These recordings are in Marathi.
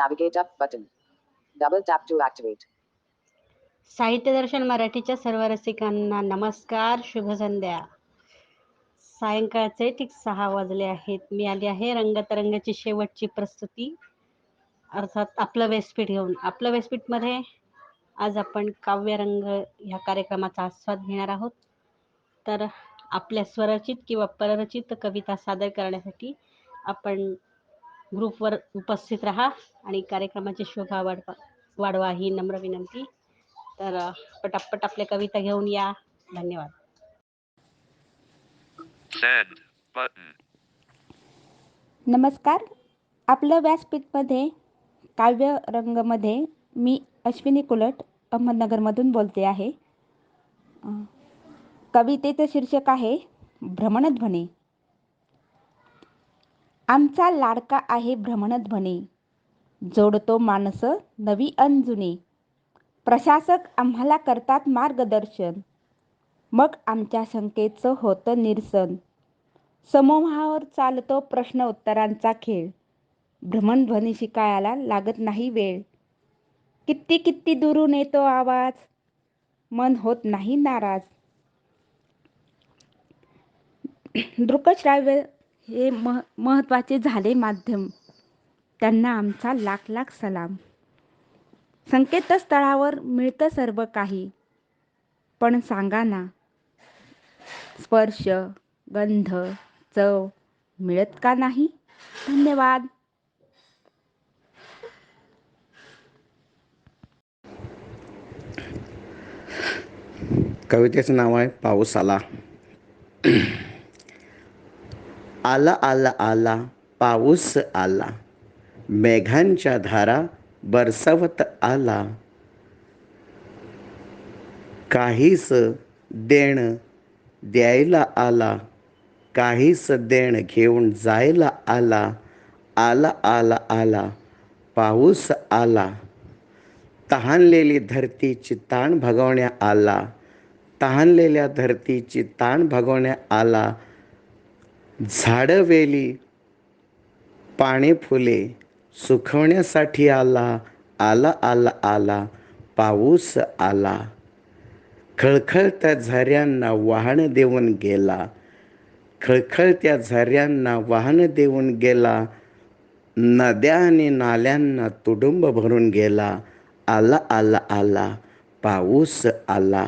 Navigate up button. Double tap to activate. साहित्य दर्शन मराठीच्या सर्व रसिकांना नमस्कार, शुभ संध्या. सायंकाळचे ठीक 6 वाजले आहेत. मी आली आहे रंगतरंगाची शेवटची प्रस्तुती, अर्थात आपलं व्यासपीठ घेऊन. आपलं व्यासपीठमध्ये आज आपण काव्यरंग ह्या कार्यक्रमाचा आस्वाद घेणार आहोत. तर आपल्या स्वरचित किंवा पररचित कविता सादर करण्यासाठी आपण ग्रुपवर उपस्थित राहा आणि कार्यक्रमाची शोभा वाढवा ही नम्र विनंती. तर पटापट आपल्या कविता घेऊन या. धन्यवाद. Send button. नमस्कार. आपलं व्यासपीठमध्ये काव्यरंगमध्ये मी अश्विनी कुलट अहमदनगरमधून बोलते आहे. कवितेचं शीर्षक आहे भ्रमणध्वनी. आमचा लाडका आहे भ्रमणध्वनी, जोडतो माणसं नवी अन जुनी. प्रशासक आम्हाला करतात मार्गदर्शन, मग आमच्या शंकेचं होतं निरसन. समूहावर चालतो प्रश्न उत्तरांचा खेळ, भ्रमणध्वनी शिकायला लागत नाही वेळ. किती किती दुरून येतो आवाज, मन होत नाही नाराज. दृकश्राव्य हे महत्त्वाचे झाले माध्यम, त्यांना आमचा लाख लाख सलाम. संकेतस्थळावर मिळतं सर्व काही, पण सांगा ना, स्पर्श, गंध, चव मिळत का नाही? धन्यवाद. कवितेचं नाव आहे पाऊस आला. आला आला आला पाऊस आला, मेघांच्या धारा बरसवत आला. काहीस देण द्यायला आला, काहीस देण घेऊन जायला आला. आला आला आला पाऊस आला, तहानलेली धरतीची ताण भगवण्या आला. तहानलेल्या धरतीची ताण भगवण्या आला. झाडं वेली पाने फुले सुकवण्यासाठी आला. आला आला आला पाऊस आला. खळखळत्या झऱ्यांना वाहन देऊन गेला, खळखळत्या झऱ्यांना वाहन देऊन गेला. नद्या आणि नाल्यांना तुडुंब भरून गेला. आला आला आला पाऊस आला.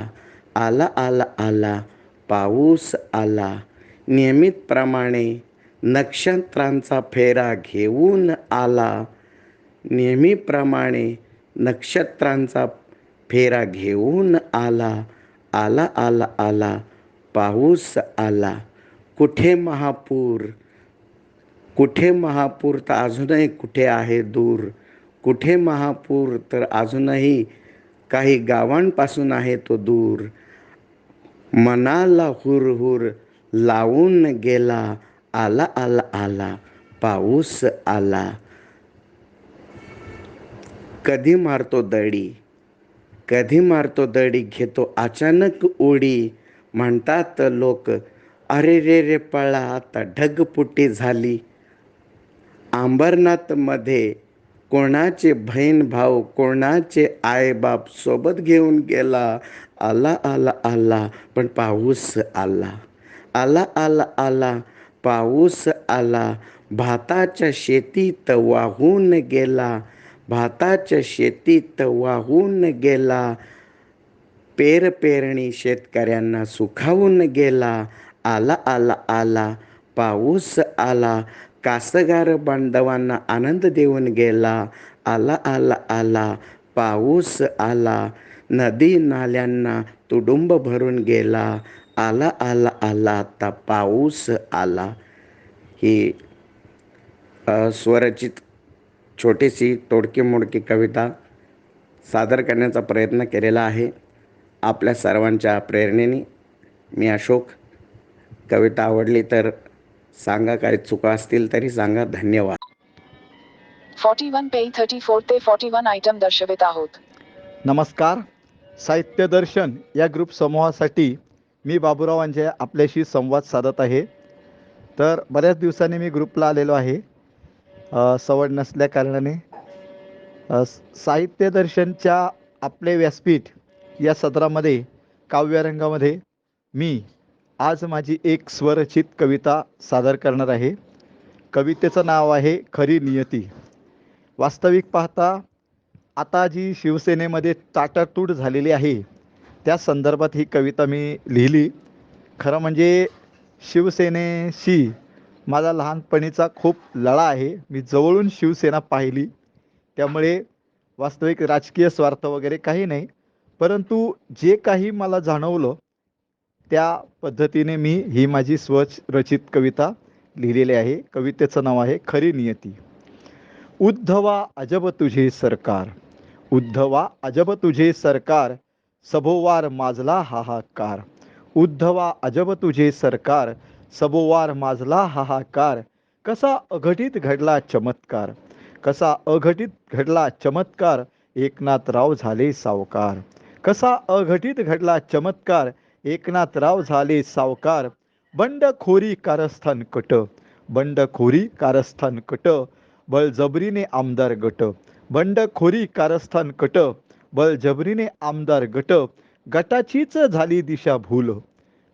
आला आला आला पाऊस आला. नियमितप्रमाणे नक्षत्रांचा फेरा घेऊन आला. नेहमीप्रमाणे नक्षत्रांचा फेरा घेऊन आला. आला आला आला पाऊस आला. कुठे महापूर, कुठे महापूर तर अजूनही कुठे आहे दूर. कुठे महापूर तर अजूनही काही गावांपासून आहे तो दूर. मनाला हुरहुर लावून गेला. आला आला आला पाऊस आला. कधी मारतो दडी, कधी मारतो दडी, घेतो अचानक उडी. म्हणतात लोक अरे रे रे पळा, आता ढगफुटी झाली. अंबरनाथमध्ये कोणाचे बहीण भाऊ, कोणाचे आईबाप सोबत घेऊन गेला. आला आला आला पण पाऊस आला. आला आला आला पाऊस आला. भाताच्या शेतीत वाहून गेला. भाताच्या शेतीत वाहून गेला. पेरणी शेतकऱ्यांना सुखावून गेला. आला आला आला पाऊस आला. कास्तकार बांधवांना आनंद देऊन गेला. आला आला आला पाऊस आला. नदी नाल्यांना तुडुंब भरून गेला. आला आला आला आता पाऊस आला. ही स्वरचित छोटीशी तोडकी मोडकी कविता सादर करण्याचा प्रयत्न केलेला आहे आपल्या सर्वांच्या प्रेरणेने. मी अशोक. कविता आवडली तर सांगा, काही चुका असतील तरी सांगा. धन्यवाद. 41 पेज 34 ते 41 आयटम दर्शवित आहोत. नमस्कार. साहित्य दर्शन या ग्रुप समूहासाठी मी बाबूराव अंजे आपल्याशी संवाद साधत आहे. तर बऱ्याच दिवसांनी मी ग्रुपला आलेलो आहे. सवड नसल्या कारणाने साहित्य दर्शनच्या आपले व्यासपीठ या सत्रामध्ये काव्यरंगामध्ये मी आज माझी एक स्वरचित कविता सादर करणार आहे. कवितेचं नाव आहे खरी नियती. वास्तविक पाहता आता जी शिवसेनेमध्ये ताटातूट झालेली आहे त्या संदर्भात ही कविता मी लिहिली. खरं म्हणजे शिवसेनेशी माझा लहानपणीचा खूप लढा आहे. मी जवळून शिवसेना पाहिली, त्यामुळे वास्तविक राजकीय स्वार्थ वगैरे काही नाही, परंतु जे काही मला जाणवलं त्या पद्धतीने मी ही माझी स्वरचित कविता लिहिलेली आहे. कवितेचं नाव आहे खरी नियती. उद्धवा अजब तुझे सरकार, उद्धवा अजब तुझे सरकार, सभोवार माजला हाहाकार. उद्धवा अजब तुझे सरकार, सभोवार माजला हाहाकार. कसा अघटित घडला चमत्कार, कसा अघटित घडला चमत्कार, एकनाथराव झाले सावकार. कसा अघटित घडला चमत्कार, एकनाथराव झाले सावकार. बंडखोरी कारस्थान कट, बंडखोरी कारस्थान कट, बळजबरीने आमदार गट. बंडखोरी कारस्थान कट, बळजबरीने आमदार गट. गटाचीच झाली दिशाभूल,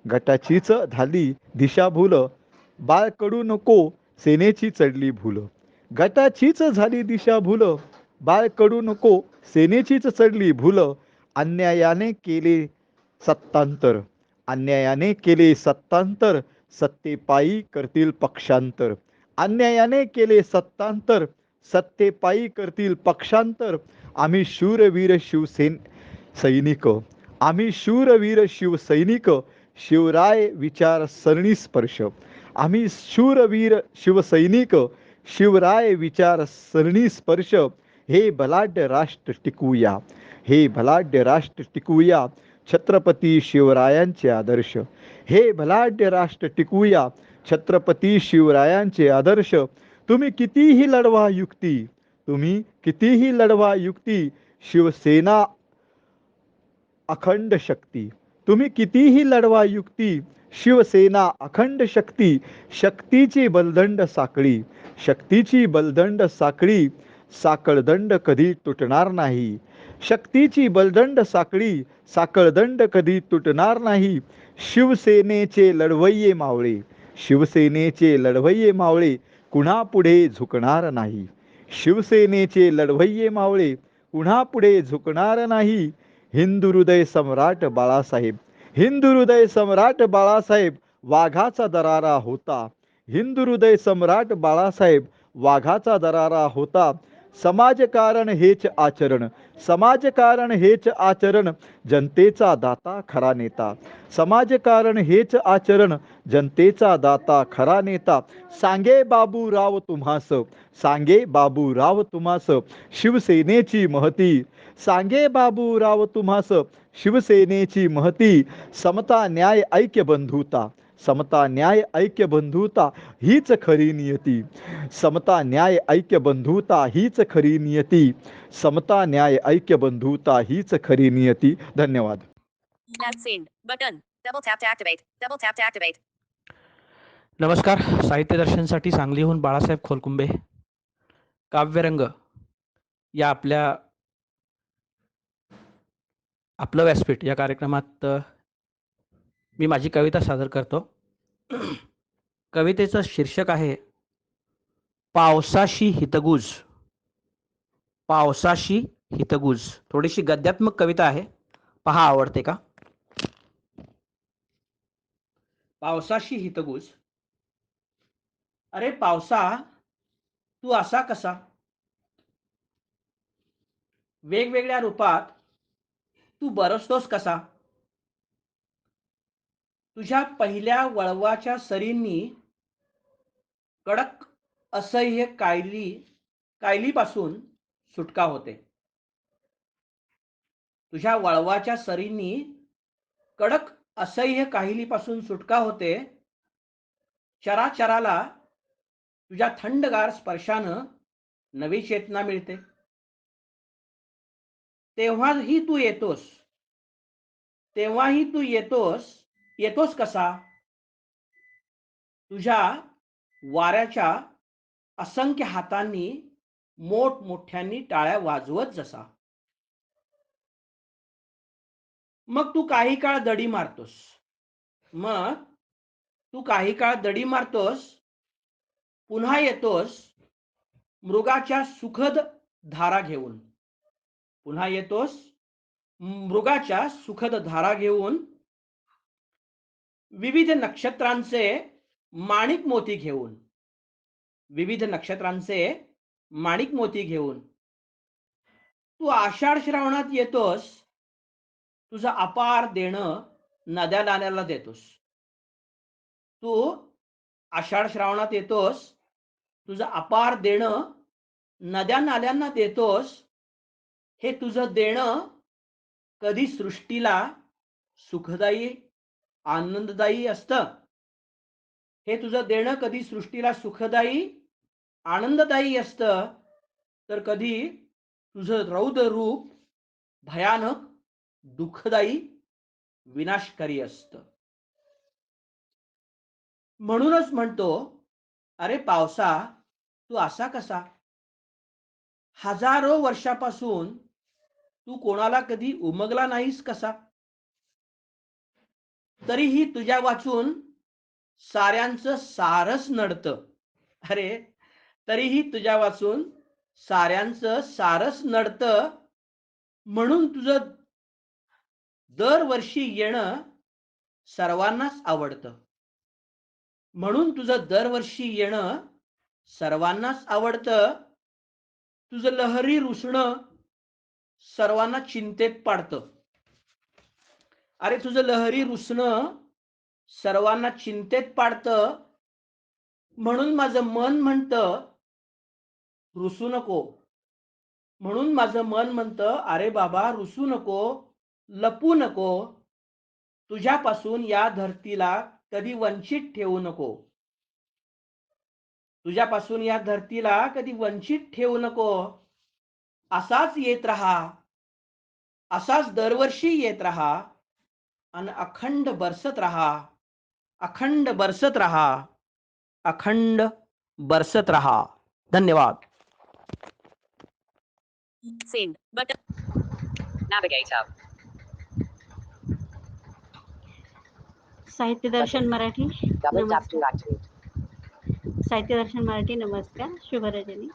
गटाचीच झाली दिशाभूल. बाळ कडू नको सेनेची चढली भूल, गटाचीच झाली दिशाभूल. बाळ कडू नको सेनेचीच चढली भूल. अन्यायाने केले सत्तांतर, अन्यायाने केले सत्तांतर, सत्तेपायी करतील पक्षांतर. अन्यायाने केले सत्तांतर, सत्तेपायी करतील पक्षांतर. आम्ही शूरवीर सैनिक, आम्ही शूरवीर शिवसैनिक, शिवराय विचार सरणी स्पर्श. आम्ही शूरवीर शिवसैनिक, शिवराय विचार सरणी स्पर्श. हे बलाढ्य राष्ट्र टिकवूया, हे बलाढ्य राष्ट्र टिकवूया, छत्रपती शिवरायांचे आदर्श. हे बलाढ्य राष्ट्र टिकवूया, छत्रपती शिवरायांचे आदर्श. तुम्ही कितीही लढवा युक्ती, तुम्ही कितीही लढवा युक्ती, शिवसेना अखंड शक्ती. तुम्ही कितीही लढवा युक्ती, शिवसेना अखंड शक्ती. शक्तीची बलदंड साखळी, शक्तीची बलदंड साखळी, साखळदंड कधी तुटणार नाही. शक्तीची बलदंड साखळी, साखळदंड कधी तुटणार नाही. शिवसेनेचे लढवय्ये मावळे, शिवसेनेचे लढवय्ये मावळे, कुणा पुढे झुकणार नाही. शिवसेनेचे लढवय्ये मावळे, कुणा पुढे झुकणार नाही. हिंदू हृदय सम्राट बाळासाहेब, हिंदू हृदय सम्राट बाळासाहेब वाघाचा दरारा होता. हिंदू हृदय सम्राट बाळासाहेब वाघाचा दरारा होता. समाजकारण हेच आचरण, समाजकारण हेच आचरण, जनतेचा दाता खरा नेता. समाजकारण हेच आचरण, जनतेचा दाता खरा नेता. सांगे बाबूराव तुम्हास, सांगे बाबूराव तुम्हास, शिवसेनेची महती. सांगे बाबूराव तुम्हास, शिवसेनेची महती. समता न्याय ऐक्य बंधुता, समता न्याय ऐक्य बंधुता हीच खरी नियती. समता न्याय ऐक्य बंधुता हीच खरी नियती. समता न्याय ऐक्य बंधुता हीच खरी नियती. धन्यवाद. Send button. Double tap to activate. Double tap to activate. नमस्कार. साहित्य दर्शनसाठी सांगलीहून बाळासाहेब खोलकुंबे. काव्यरंग या आपलं व्यासपीठ या कार्यक्रमात मी माझी कविता सादर करतो. कवितेचं शीर्षक आहे पावसाशी हितगुज. पावसाशी हितगुज. थोडीशी गद्यात्मक कविता आहे, पहा आवडते का. पावसाशी हितगुज. अरे पावसा तू असा कसा, वेगवेगळ्या रूपात तू बरसतोस कसा. तुझ्या पहिल्या वळवाच्या सरींनी कडक असह्य कायलीपासून सुटका होते. तुझ्या वळवाच्या सरींनी कडक असह्य काहिलीपासून सुटका होते. चराचराला तुझ्या थंडगार स्पर्शानं नवी चेतना मिळते. तेव्हाही तू येतोस, तेव्हाही तू येतोस कसा. तुझ्या वाऱ्याच्या असंख्य हातांनी मोठमोठ्यांनी टाळ्या वाजवत जसा. मग तू काही काळ दडी मारतोस. पुन्हा येतोस मृगाच्या सुखद धारा घेऊन विविध नक्षत्रांचे माणिक मोती घेऊन तू आषाढ श्रावणात येतोस, तुझं अपार देणं नद्या नाल्याला देतोस. हे तुझं देणं कधी सृष्टीला सुखदायी आनंददायी असतं, तर कधी तुझं रौद्र रूप भयानक दुःखदायी विनाशकारी असतं. म्हणूनच म्हणतो, अरे पावसा तू असा कसा? हजारो वर्षापासून तू कोणाला कधी उमगला नाहीस कसा? तरीही तुझ्या वाचून साऱ्यांचं सारस नडतं. म्हणून तुझं दरवर्षी येणं सर्वांनाच आवडतं. तुझं लहरी रुसणं सर्वांना चिंतेत पाडतं. म्हणून माझं मन म्हणतं अरे बाबा रुसू नको, लपू नको. तुझ्यापासून या धरतीला कधी वंचित ठेवू नको. असाच येत राहा, असाच दरवर्षी येत राहा आणि अखंड बरसत राहा. धन्यवाद. Send button. Navigator. साहित्य दर्शन मराठी Double tap to नमस्कार. activate. साहित्य दर्शन मराठी नमस्कार. शुभरजनी.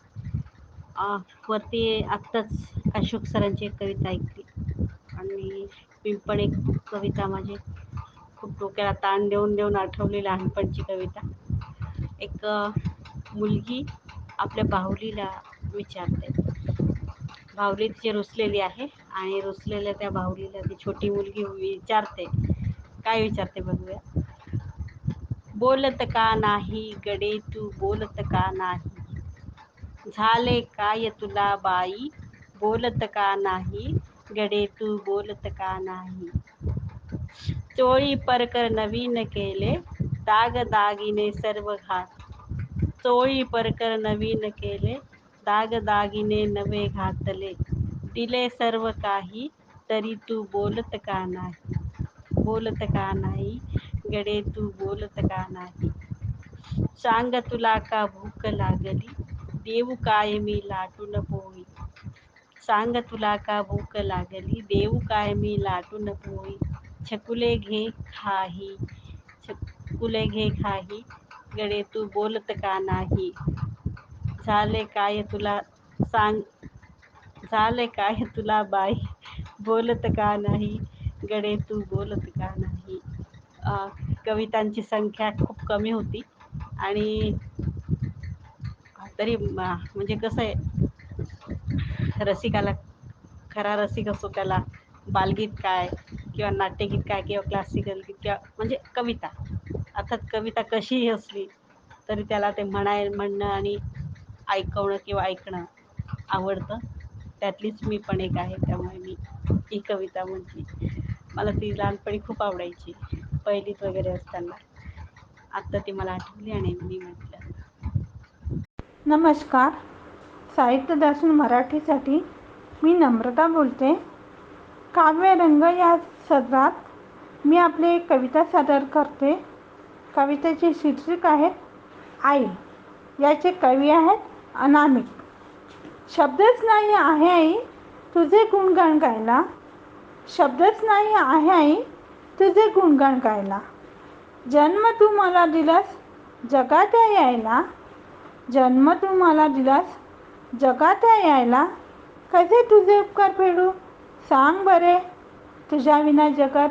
वरती आत्ताच अशोक सरांची एक कविता ऐकली आणि मी पण एक कविता माझी खूप डोक्याला ताण देऊन आठवली लहानपणची कविता. एक मुलगी आपल्या बाहुलीला विचारते. बाहुली तिची रुसलेली आहे आणि रुसलेल्या त्या बाहुलीला ती छोटी मुलगी विचारते. काय विचारते बघूया. बोलत का नाही गडे तू, बोलत का नाही? झाले काय तुला बाई, बोलत का नाही गडे तू, बोलत का नाही? चोळी परकर नवीन केले, दागदागिने सर्व घात. चोळी परकर नवीन केले, दागदागिने नवे घातले. दिले सर्व काही तरी तू बोलत का नाही? बोलत का नाही गडे तू, बोलत का नाही? सांग तुला का भूक लागली, देऊ काय मी लाटून पोळी? सांग तुला का भूक लागली, देऊ काय मी लाटून पोळी? छकुले घे खाही, गडे तू बोलत का नाही? झाले काय तुला बाई, बोलत का नाही गडे तू, बोलत का नाही? कवितांची संख्या खूप कमी होती आणि तरी म्हणजे कसं आहे, रसिकाला खरा रसिक असतो त्याला बालगीत काय किंवा नाट्यगीत काय किंवा क्लासिकल गीत किंवा म्हणजे कविता, अर्थात कविता कशीही असली तरी त्याला ते म्हणणं आणि ऐकणं आवडतं. त्यातलीच मी पण एक आहे, त्यामुळे मी ही कविता म्हटली. मला ती लहानपणी खूप आवडायची, पहिलीत वगैरे असताना. आत्ता ती मला आठवली आणि मी म्हटलं. नमस्कार. साहित्य दर्शन मराठीसाठी मी नम्रता बोलते. काव्यरंग या सदरात मी आपली एक कविता सादर करते. कवितेचे शीर्षक आहे आई. याचे कवी आहेत अनामिक. शब्दच नाही आहे आई तुझे गुणगान गायला. शब्दच नाही आहे आई तुझे गुणगान गायला. जन्म तू मला दिलास जगात यायला. जन्म तू मला दिलास जगात यायला. कसे तुझे उपकार फेडू सांग बरे. तुझ्या विना जगात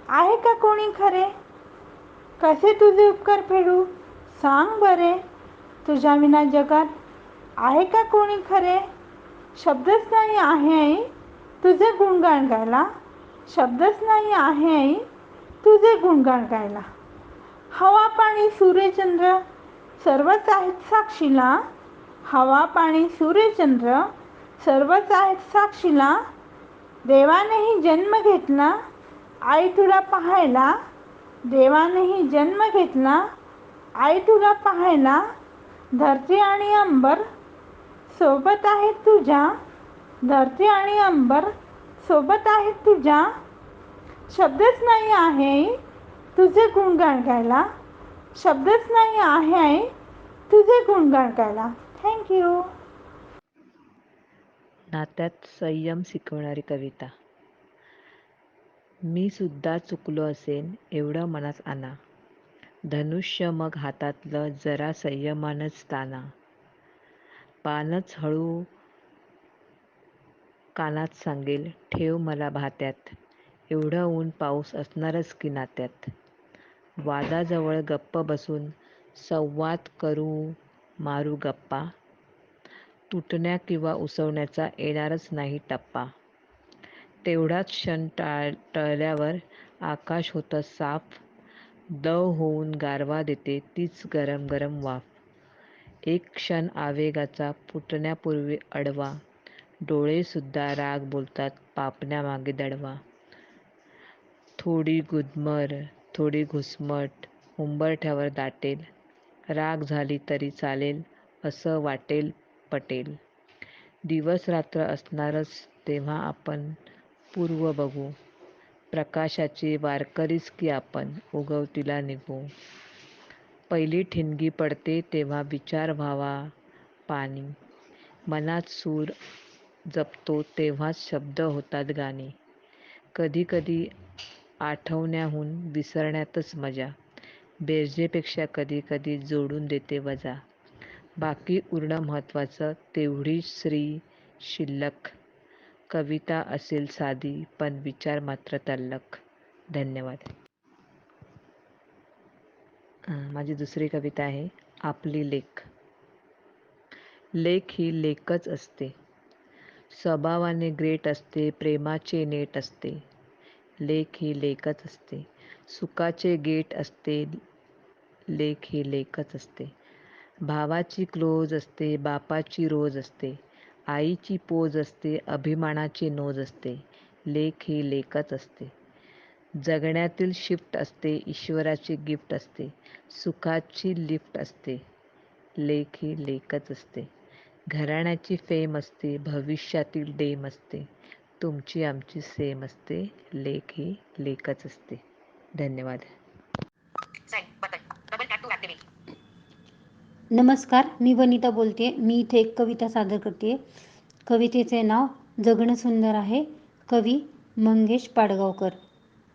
आहे का कोणी खरे. कसे तुझे उपकार फेडू सांग बरे. तुझ्या विना जगात आहे का कोणी खरे. शब्दच नाही आहे आई तुझे गुणगान गायला. शब्दच नाही आहे आई तुझे गुणगान गायला. हवा पाणी सूर्यचंद्र सर्वच आहेत साक्षीला. हवा पाणी सूर्यचंद्र सर्वच आहेत साक्षीला. देवानेही जन्म घेतला आई तुला पाहायला. देवानेही जन्म घेतला आई तुला पाहायला. धरती आणि अंबर सोबत आहेत तुझ्या. धरती आणि अंबर सोबत आहेत तुझ्या. शब्दच नाही आहे तुझे गुणगान गायला. शब्दच नाही आहे तुझे गुणगान गायला. थँक्यू. नात्यात संयम शिकवणारी कविता. मी सुद्धा चुकलो असेन एवढं मनात आणा. धनुष्य मग हातातलं जरा संयमानच ताना. पानच हळू कानात सांगेल ठेव मला भात्यात. एवढं ऊन पाऊस असणारच की नात्यात. वादाजवळ गप्प बसून संवाद करू मारू गप्पा. तुटण्या किंवा उसवण्याचा येणारच नाही टप्पा. तेवढाच क्षण टळल्यावर आकाश होतं साफ. दव होऊन गारवा देते तीच गरम गरम वाफ. एक क्षण आवेगाचा फुटण्यापूर्वी अडवा. डोळेसुद्धा राग बोलतात पापण्यामागे दडवा. थोडी गुदमर थोडी घुसमट उंबरठ्यावर दाटेल. राग झाली तरी चालेल असं वाटेल पटेल. दिवस रात्र असणारच तेव्हा आपण पूर्व बघू. प्रकाशाचे वारकरीच की आपण उगवतीला निघू. पहिली ठिणगी पडते तेव्हा विचार व्हावा पाणी. मनात सूर जपतो तेव्हाच शब्द होतात गाणी. कधी कधी आठवण्याहून विसरण्यातच मजा. बेरजेपेक्षा कधी कधी जोडून देते वजा. बाकी उरणं महत्त्वाचं तेवढीच श्री शिल्लक. कविता असेल साधी पण विचार मात्र तल्लख. धन्यवाद. माझी दुसरी कविता आहे आपली लेक. लेक ही लेकच असते. स्वभावाने ग्रेट असते प्रेमाचे नेट असते. लेक ही लेकच असते. सुखाचे गेट असते. लेक ही लेकच असते. भावाची क्लोज असते बापाची रोज असते. आईची पोज असते अभिमानाची नोज असते. लेक ही लेकच असते. जगण्यातील शिफ्ट असते ईश्वराची गिफ्ट असते. सुखाची लिफ्ट असते. लेक ही लेकच असते. घराण्याची फेम असते भविष्यातील डेम असते. तुमची आमची सेम असते. लेक ही लेकच असते. धन्यवाद. Send button. Double tap to activate. नमस्कार, मी वनिता बोलते. मी इथे एक कविता सादर करते. कवितेचे नाव जगणं सुंदर आहे. कवी मंगेश पाडगावकर.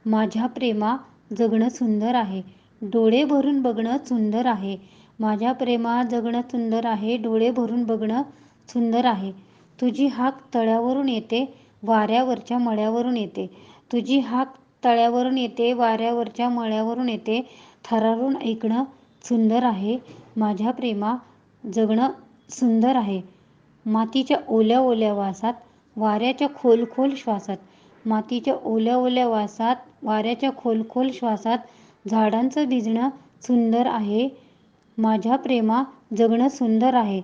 माझ्या प्रेमा जगणं सुंदर आहे. डोळे भरून बघणं सुंदर आहे. माझ्या प्रेमा जगणं सुंदर आहे. डोळे भरून बघणं सुंदर आहे. तुझी हाक तळ्यावरून येते वाऱ्यावरच्या मळ्यावरून येते. तुझी हाक तळ्यावरून येते वाऱ्यावरच्या मळ्यावरून येते. थरारून ऐकणं सुंदर आहे. माझ्या प्रेमा जगणं सुंदर आहे. मातीच्या ओल्या ओल्या वासात वाऱ्याच्या खोल खोल श्वासात. मातीच्या ओल्या ओल्या वासात वाऱ्याच्या खोल खोल श्वासात झाडांचं भिजणं सुंदर आहे. माझ्या प्रेमा जगणं सुंदर आहे.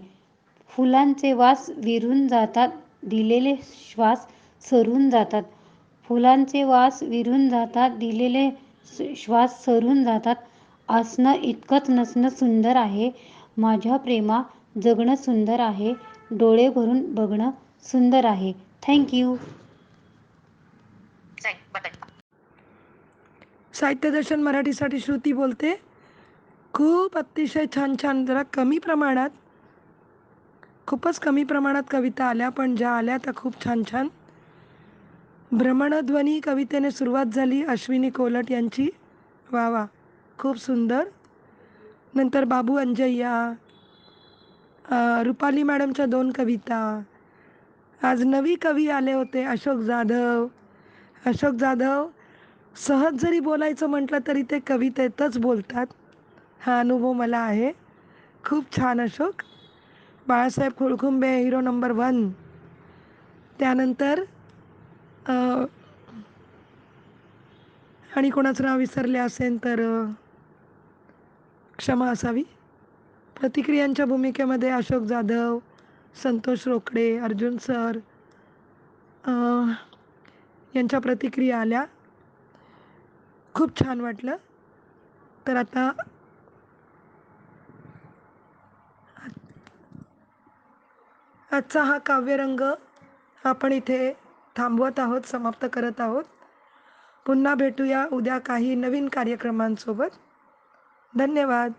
फुलांचे वास विरून जातात दिलेले श्वास सरून जातात. फुलांचे वास विरून जातात दिलेले श्वास सरून जातात. असणं इतकंच नसणं सुंदर आहे. माझ्या प्रेमा जगणं सुंदर आहे. डोळे भरून बघणं सुंदर आहे. थँक्यू. Send button. साहित्य दर्शन मराठीसाठी श्रुती बोलते. खूप अतिशय छान छान जरा कमी प्रमाणात खूपच कमी प्रमाणात कविता आल्या, पण ज्या आल्या त्या खूप छान छान. भ्रमणध्वनी कवितेने सुरुवात झाली अश्विनी कोलट यांची. वा वा, खूप सुंदर. नंतर बाबू अंजय्या, रुपाली मॅडमच्या 2 कविता. आज नवी कवी आले होते अशोक जाधव. अशोक जाधव सहज जरी बोलायचं म्हटलं तरी ते कवितेतच बोलतात, हा अनुभव मला आहे. खूप छान अशोक. Balasaheb Khulkhumbe hero number 1. त्यानंतर आणि कोणाचं नाव विसरले असेल तर क्षमा असावी. प्रतिक्रियांच्या भूमिकेमध्ये अशोक जाधव, संतोष रोकडे, अर्जुन सर यांच्या प्रतिक्रिया आल्या. खूप छान वाटलं. तर आता आजचा हा काव्यरंग आपण इथे थांबवत आहोत, समाप्त करत आहोत. पुन्हा भेटूया उद्या काही नवीन कार्यक्रमांसोबत. धन्यवाद.